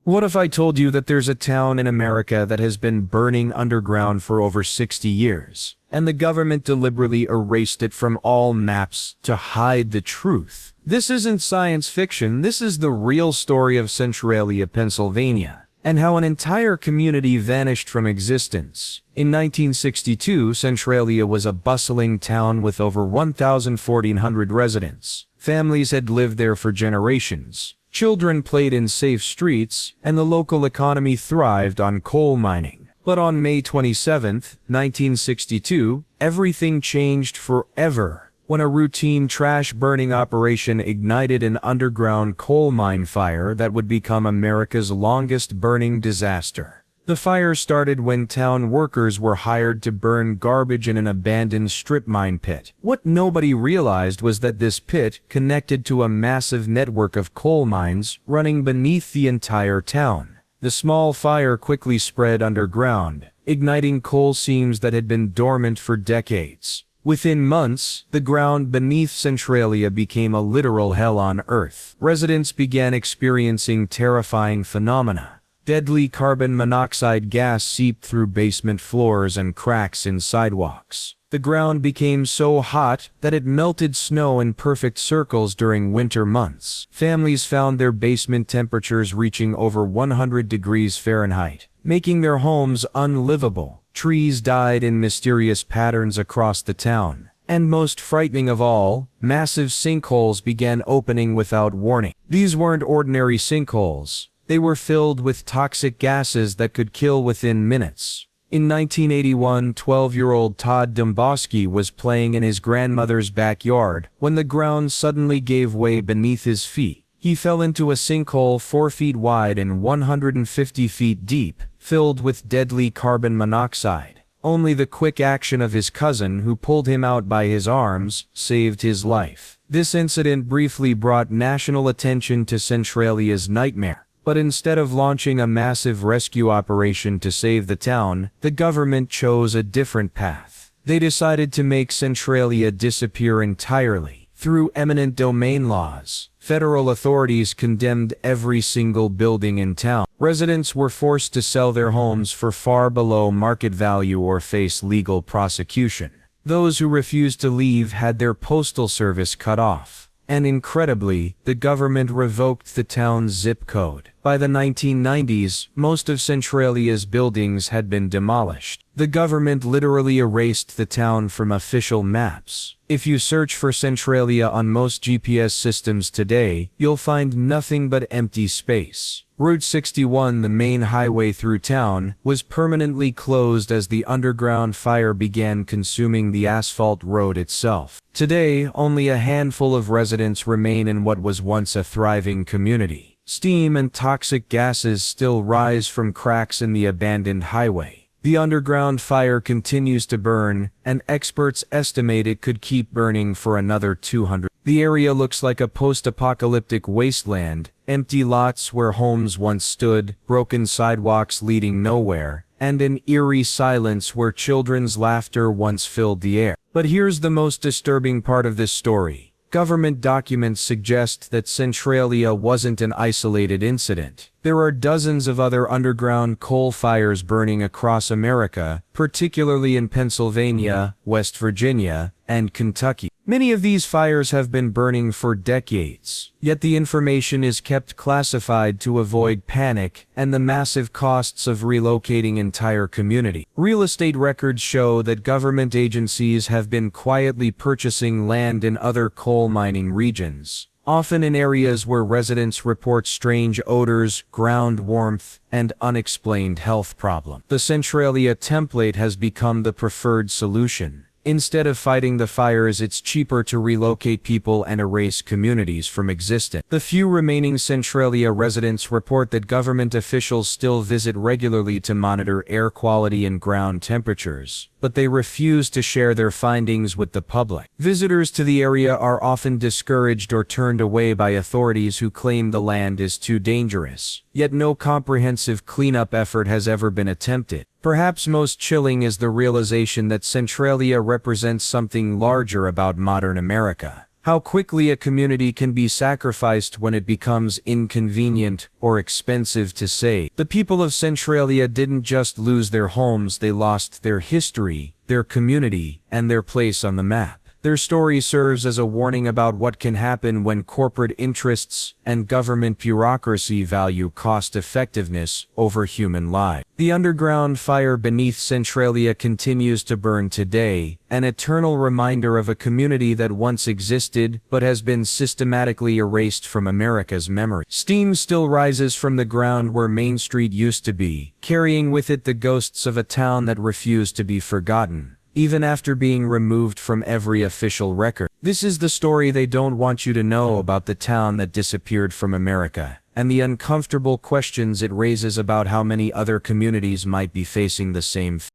What if I told you that there's a town in America that has been burning underground for over 60 years, and the government deliberately erased it from all maps to hide the truth? This isn't science fiction, this is the real story of Centralia, Pennsylvania, and how an entire community vanished from existence. In 1962, Centralia was a bustling town with over 1,400 residents. Families had lived there for generations. Children played in safe streets, and the local economy thrived on coal mining. But on May 27, 1962, everything changed forever when a routine trash-burning operation ignited an underground coal mine fire that would become America's longest-burning disaster. The fire started when town workers were hired to burn garbage in an abandoned strip mine pit. What nobody realized was that this pit connected to a massive network of coal mines running beneath the entire town. The small fire quickly spread underground, igniting coal seams that had been dormant for decades. Within months, the ground beneath Centralia became a literal hell on earth. Residents began experiencing terrifying phenomena. Deadly carbon monoxide gas seeped through basement floors and cracks in sidewalks. The ground became so hot that it melted snow in perfect circles during winter months. Families found their basement temperatures reaching over 100 degrees Fahrenheit, making their homes unlivable. Trees died in mysterious patterns across the town. And most frightening of all, massive sinkholes began opening without warning. These weren't ordinary sinkholes. They were filled with toxic gases that could kill within minutes. In 1981, 12-year-old Todd Domboski was playing in his grandmother's backyard when the ground suddenly gave way beneath his feet. He fell into a sinkhole 4 feet wide and 150 feet deep, filled with deadly carbon monoxide. Only the quick action of his cousin, who pulled him out by his arms, saved his life. This incident briefly brought national attention to Centralia's nightmare. But instead of launching a massive rescue operation to save the town, the government chose a different path. They decided to make Centralia disappear entirely. Through eminent domain laws, federal authorities condemned every single building in town. Residents were forced to sell their homes for far below market value or face legal prosecution. Those who refused to leave had their postal service cut off. And incredibly, the government revoked the town's zip code. By the 1990s, most of Centralia's buildings had been demolished. The government literally erased the town from official maps. If you search for Centralia on most GPS systems today, you'll find nothing but empty space. Route 61, the main highway through town, was permanently closed as the underground fire began consuming the asphalt road itself. Today, only a handful of residents remain in what was once a thriving community. Steam and toxic gases still rise from cracks in the abandoned highway. The underground fire continues to burn, and experts estimate it could keep burning for another 200. The area looks like a post-apocalyptic wasteland, empty lots where homes once stood, broken sidewalks leading nowhere, and an eerie silence where children's laughter once filled the air. But here's the most disturbing part of this story. Government documents suggest that Centralia wasn't an isolated incident. There are dozens of other underground coal fires burning across America, particularly in Pennsylvania, West Virginia, and Kentucky. Many of these fires have been burning for decades, yet the information is kept classified to avoid panic and the massive costs of relocating entire communities. Real estate records show that government agencies have been quietly purchasing land in other coal mining regions, often in areas where residents report strange odors, ground warmth, and unexplained health problems. The Centralia template has become the preferred solution. Instead of fighting the fires, it's cheaper to relocate people and erase communities from existence. The few remaining Centralia residents report that government officials still visit regularly to monitor air quality and ground temperatures, but they refuse to share their findings with the public. Visitors to the area are often discouraged or turned away by authorities who claim the land is too dangerous. Yet no comprehensive cleanup effort has ever been attempted. Perhaps most chilling is the realization that Centralia represents something larger about modern America. How quickly a community can be sacrificed when it becomes inconvenient or expensive to save. The people of Centralia didn't just lose their homes, they lost their history, their community, and their place on the map. Their story serves as a warning about what can happen when corporate interests and government bureaucracy value cost-effectiveness over human life. The underground fire beneath Centralia continues to burn today, an eternal reminder of a community that once existed but has been systematically erased from America's memory. Steam still rises from the ground where Main Street used to be, carrying with it the ghosts of a town that refused to be forgotten, even after being removed from every official record. This is the story they don't want you to know about the town that disappeared from America, and the uncomfortable questions it raises about how many other communities might be facing the same fate.